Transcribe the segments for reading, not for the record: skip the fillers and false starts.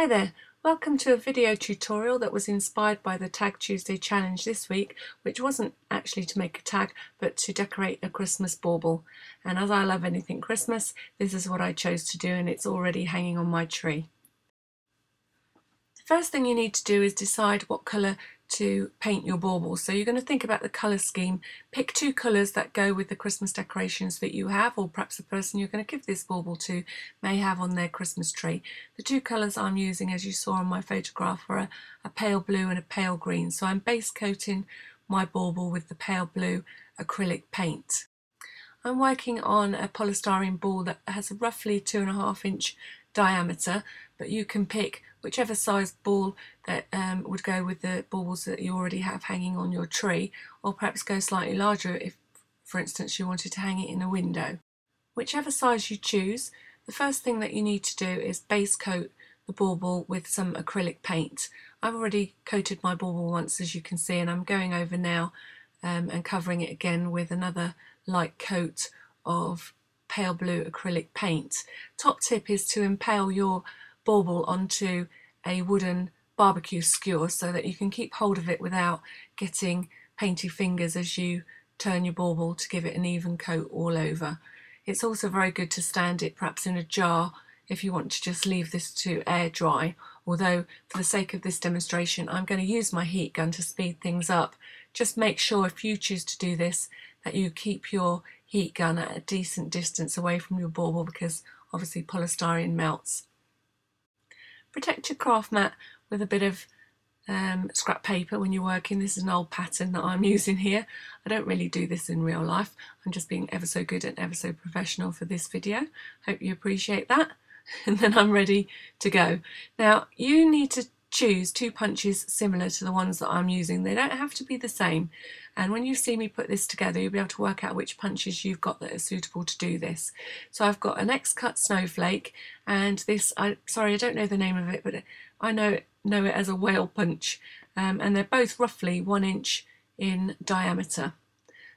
Hi there, welcome to a video tutorial that was inspired by the Tag Tuesday challenge this week, which wasn't actually to make a tag but to decorate a Christmas bauble. And as I love anything Christmas, this is what I chose to do, and it's already hanging on my tree. The first thing you need to do is decide what colour to paint your bauble. So you're going to think about the colour scheme, pick two colours that go with the Christmas decorations that you have, or perhaps the person you're going to give this bauble to may have on their Christmas tree. The two colours I'm using, as you saw on my photograph, are a pale blue and a pale green. So I'm base coating my bauble with the pale blue acrylic paint. I'm working on a polystyrene ball that has a roughly 2.5 inch diameter, but you can pick whichever size ball that would go with the baubles that you already have hanging on your tree, or perhaps go slightly larger if, for instance, you wanted to hang it in a window. Whichever size you choose, the first thing that you need to do is base coat the bauble with some acrylic paint. I've already coated my bauble once, as you can see, and I'm going over now and covering it again with another light coat of pale blue acrylic paint. Top tip is to impale your bauble onto a wooden barbecue skewer so that you can keep hold of it without getting painty fingers as you turn your bauble to give it an even coat all over. It's also very good to stand it perhaps in a jar if you want to just leave this to air dry, although for the sake of this demonstration I'm going to use my heat gun to speed things up. Just make sure, if you choose to do this, that you keep your heat gun at a decent distance away from your bauble, because obviously polystyrene melts. Protect your craft mat with a bit of scrap paper when you're working. This is an old pattern that I'm using here. I don't really do this in real life. I'm just being ever so good and ever so professional for this video. Hope you appreciate that. And then I'm ready to go. Now you need to choose two punches similar to the ones that I'm using. They don't have to be the same, and when you see me put this together you'll be able to work out which punches you've got that are suitable to do this. So I've got an X-cut snowflake, and this, sorry I don't know the name of it, but I know it as a whale punch, and they're both roughly 1 inch in diameter.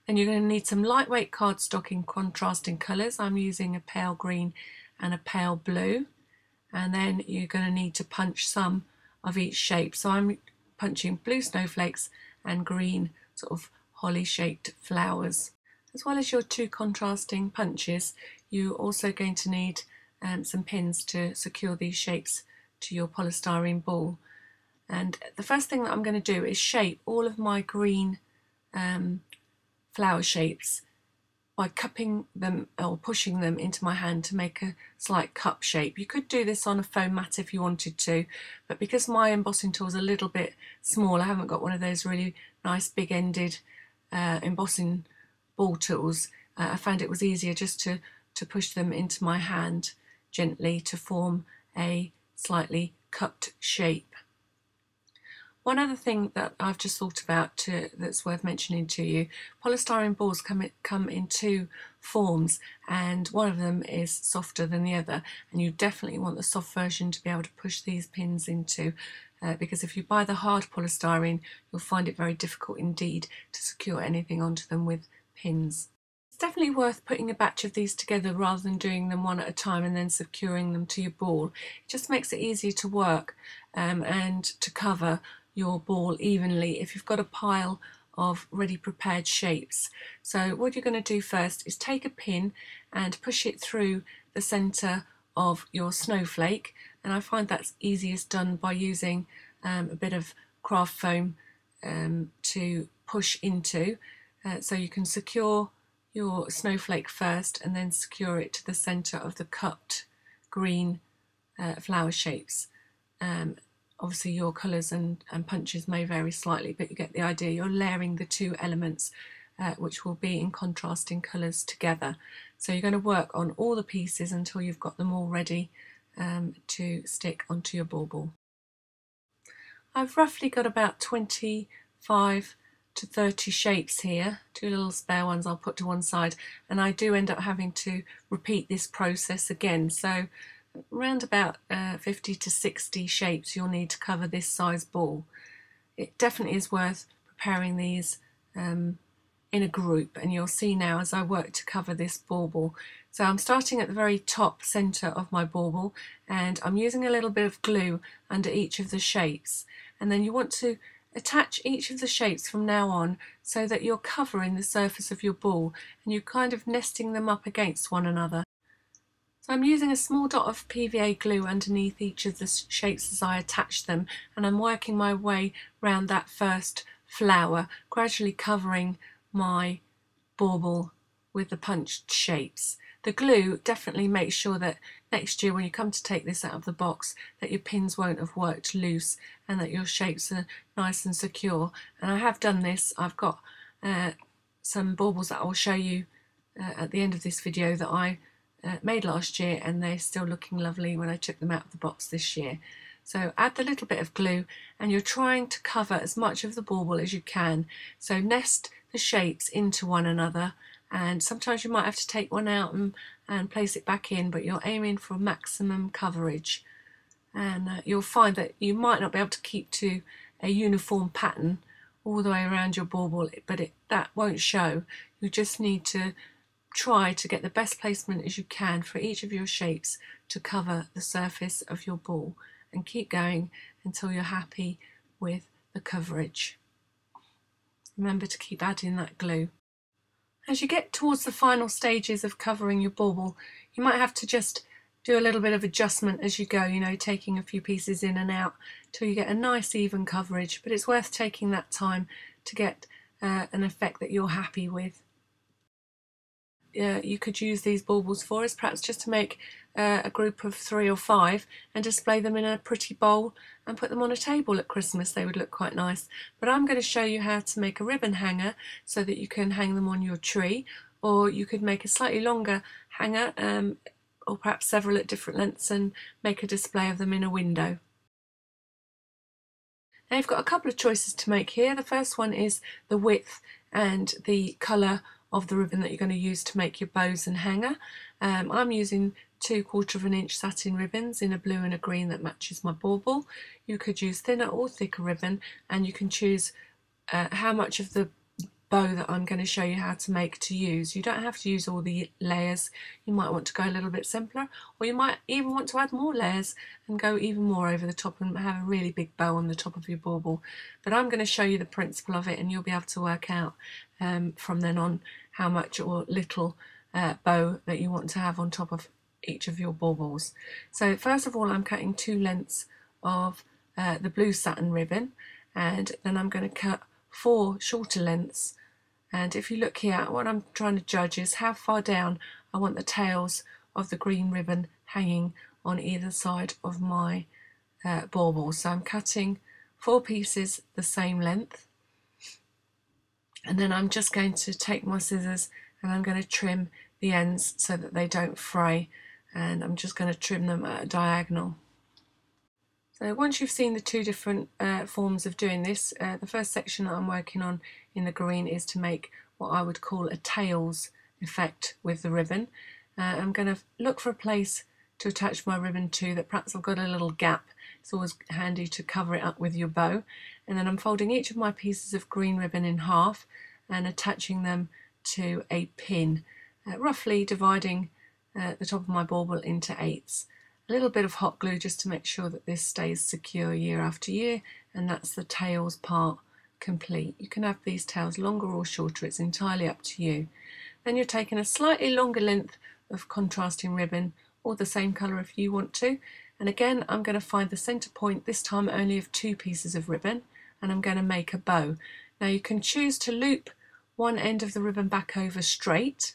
Then you're going to need some lightweight cardstock in contrasting colours. I'm using a pale green and a pale blue, and then you're going to need to punch some of each shape. So I'm punching blue snowflakes and green sort of holly shaped flowers. As well as your two contrasting punches, you're also going to need some pins to secure these shapes to your polystyrene ball. And the first thing that I'm going to do is shape all of my green flower shapes by cupping them or pushing them into my hand to make a slight cup shape. You could do this on a foam mat if you wanted to, but because my embossing tool is a little bit small, I haven't got one of those really nice big ended embossing ball tools. I found it was easier just to push them into my hand gently to form a slightly cupped shape. One other thing that I've just thought about that's worth mentioning to you, polystyrene balls come in two forms, and one of them is softer than the other, and you definitely want the soft version to be able to push these pins into, because if you buy the hard polystyrene you'll find it very difficult indeed to secure anything onto them with pins. It's definitely worth putting a batch of these together rather than doing them one at a time and then securing them to your ball. It just makes it easier to work and to cover your ball evenly if you've got a pile of ready prepared shapes. So what you're going to do first is take a pin and push it through the centre of your snowflake, and I find that's easiest done by using a bit of craft foam to push into, so you can secure your snowflake first and then secure it to the centre of the cupped green flower shapes. Obviously your colours and punches may vary slightly, but you get the idea. You're layering the two elements which will be in contrasting colours together. So you're going to work on all the pieces until you've got them all ready to stick onto your bauble. I've roughly got about 25 to 30 shapes here, two little spare ones I'll put to one side, and I do end up having to repeat this process again. So around about 50 to 60 shapes you'll need to cover this size ball. It definitely is worth preparing these in a group, and you'll see now as I work to cover this bauble So I'm starting at the very top centre of my bauble, and I'm using a little bit of glue under each of the shapes, and then you want to attach each of the shapes from now on so that you're covering the surface of your ball and you're kind of nesting them up against one another. So I'm using a small dot of PVA glue underneath each of the shapes as I attach them, and I'm working my way round that first flower, gradually covering my bauble with the punched shapes. The glue definitely makes sure that next year when you come to take this out of the box that your pins won't have worked loose and that your shapes are nice and secure. And I have done this. I've got some baubles that I will show you at the end of this video that I made last year, and they're still looking lovely when I took them out of the box this year. So add the little bit of glue, and you're trying to cover as much of the bauble as you can. So nest the shapes into one another, and sometimes you might have to take one out and place it back in, but you're aiming for maximum coverage. And you'll find that you might not be able to keep to a uniform pattern all the way around your bauble, but that won't show. You just need to try to get the best placement as you can for each of your shapes to cover the surface of your ball, and keep going until you're happy with the coverage. Remember to keep adding that glue. As you get towards the final stages of covering your bauble, you might have to just do a little bit of adjustment as you go, you know, taking a few pieces in and out till you get a nice even coverage, but it's worth taking that time to get an effect that you're happy with. You could use these baubles for is perhaps just to make a group of 3 or 5 and display them in a pretty bowl and put them on a table at Christmas. They would look quite nice. But I'm going to show you how to make a ribbon hanger so that you can hang them on your tree, or you could make a slightly longer hanger or perhaps several at different lengths and make a display of them in a window. Now you've got a couple of choices to make here. The first one is the width and the colour of the ribbon that you're going to use to make your bows and hanger. I'm using 2/4 inch satin ribbons in a blue and a green that matches my bauble. You could use thinner or thicker ribbon, and you can choose how much of the bow that I'm going to show you how to make to use. You don't have to use all the layers. You might want to go a little bit simpler, or you might even want to add more layers and go even more over the top and have a really big bow on the top of your bauble. But I'm going to show you the principle of it, and you'll be able to work out from then on how much or little bow that you want to have on top of each of your baubles. So first of all, I'm cutting 2 lengths of the blue satin ribbon, and then I'm going to cut 4 shorter lengths. And if you look here, what I'm trying to judge is how far down I want the tails of the green ribbon hanging on either side of my bauble. So I'm cutting 4 pieces the same length, and then I'm just going to take my scissors and I'm going to trim the ends so that they don't fray, and I'm just going to trim them at a diagonal. So once you've seen the 2 different forms of doing this, the first section that I'm working on in the green is to make what I would call a tails effect with the ribbon. I'm going to look for a place to attach my ribbon to that perhaps I've got a little gap. It's always handy to cover it up with your bow. And then I'm folding each of my pieces of green ribbon in half and attaching them to a pin, roughly dividing the top of my bauble into 8s. A little bit of hot glue just to make sure that this stays secure year after year, and that's the tails part complete. You can have these tails longer or shorter, it's entirely up to you. Then you're taking a slightly longer length of contrasting ribbon, or the same colour if you want to, and again I'm going to find the centre point, this time only of 2 pieces of ribbon, and I'm going to make a bow. Now you can choose to loop one end of the ribbon back over straight,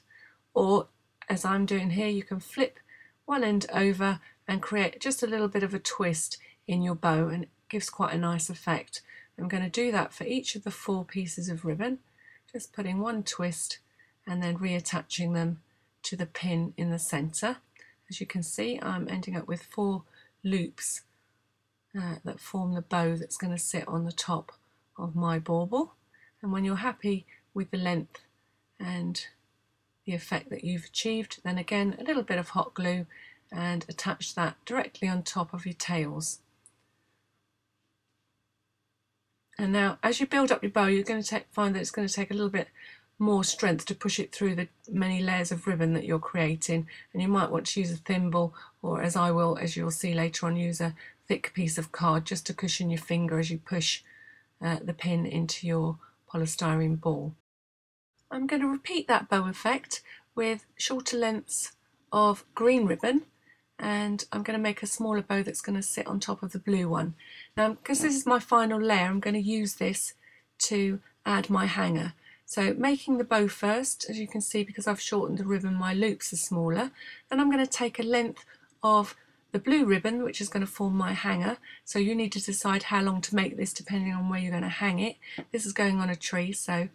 or as I'm doing here, you can flip one end over and create just a little bit of a twist in your bow, and it gives quite a nice effect. I'm going to do that for each of the 4 pieces of ribbon, just putting one twist and then reattaching them to the pin in the centre. As you can see, I'm ending up with 4 loops that form the bow that's going to sit on the top of my bauble. And when you're happy with the length and the effect that you've achieved, then again a little bit of hot glue and attach that directly on top of your tails. And now as you build up your bow, you're going to find that it's going to take a little bit more strength to push it through the many layers of ribbon that you're creating, and you might want to use a thimble, or as I will, as you'll see later on, use a thick piece of card just to cushion your finger as you push the pin into your polystyrene ball. I'm going to repeat that bow effect with shorter lengths of green ribbon, and I'm going to make a smaller bow that's going to sit on top of the blue one. Now, because this is my final layer, I'm going to use this to add my hanger. So making the bow first, as you can see, because I've shortened the ribbon, my loops are smaller. Then I'm going to take a length of the blue ribbon, which is going to form my hanger. So you need to decide how long to make this depending on where you're going to hang it. This is going on a tree, so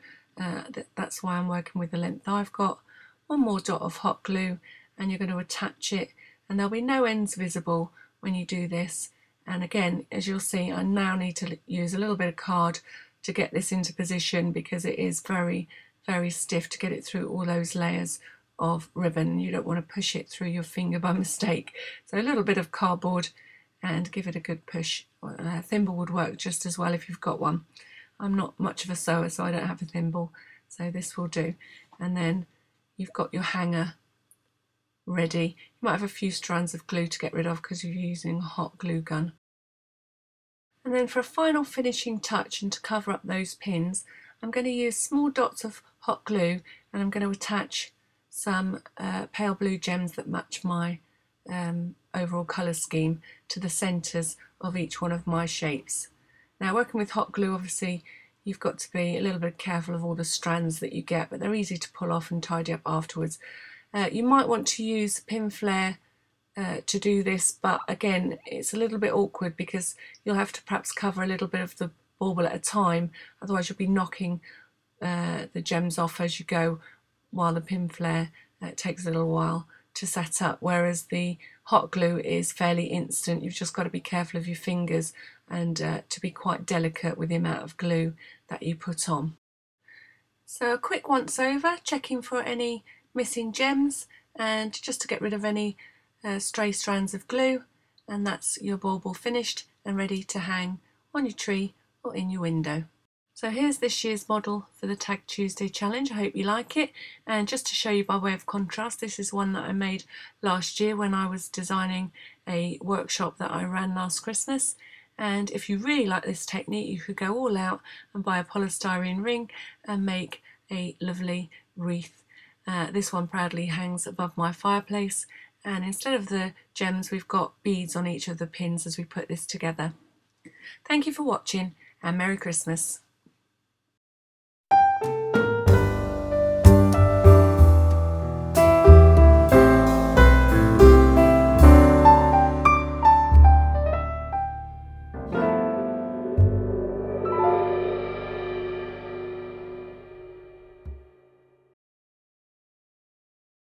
that's why I'm working with the length I've got. One more dot of hot glue, and you're going to attach it, and there'll be no ends visible when you do this. And again, as you'll see, I now need to use a little bit of card to get this into position, because it is very, very stiff to get it through all those layers of ribbon. You don't want to push it through your finger by mistake. So a little bit of cardboard and give it a good push. A thimble would work just as well if you've got one. I'm not much of a sewer, so I don't have a thimble, so this will do. And then you've got your hanger ready. You might have a few strands of glue to get rid of because you're using a hot glue gun. And then for a final finishing touch and to cover up those pins, I'm going to use small dots of hot glue, and I'm going to attach some pale blue gems that match my overall colour scheme to the centres of each one of my shapes. Now, working with hot glue, obviously you've got to be a little bit careful of all the strands that you get, but they're easy to pull off and tidy up afterwards. You might want to use pin flare to do this, but again, it's a little bit awkward because you'll have to perhaps cover a little bit of the bauble at a time, otherwise you'll be knocking the gems off as you go, while the pin flare takes a little while to set up, whereas the hot glue is fairly instant. You've just got to be careful of your fingers and to be quite delicate with the amount of glue that you put on. So a quick once over, checking for any missing gems and just to get rid of any stray strands of glue, and that's your bauble finished and ready to hang on your tree or in your window. So here's this year's model for the Tag Tuesday challenge. I hope you like it, and just to show you by way of contrast, this is one that I made last year when I was designing a workshop that I ran last Christmas. And if you really like this technique, you could go all out and buy a polystyrene ring and make a lovely wreath. This one proudly hangs above my fireplace, and instead of the gems, we've got beads on each of the pins as we put this together. Thank you for watching, and Merry Christmas.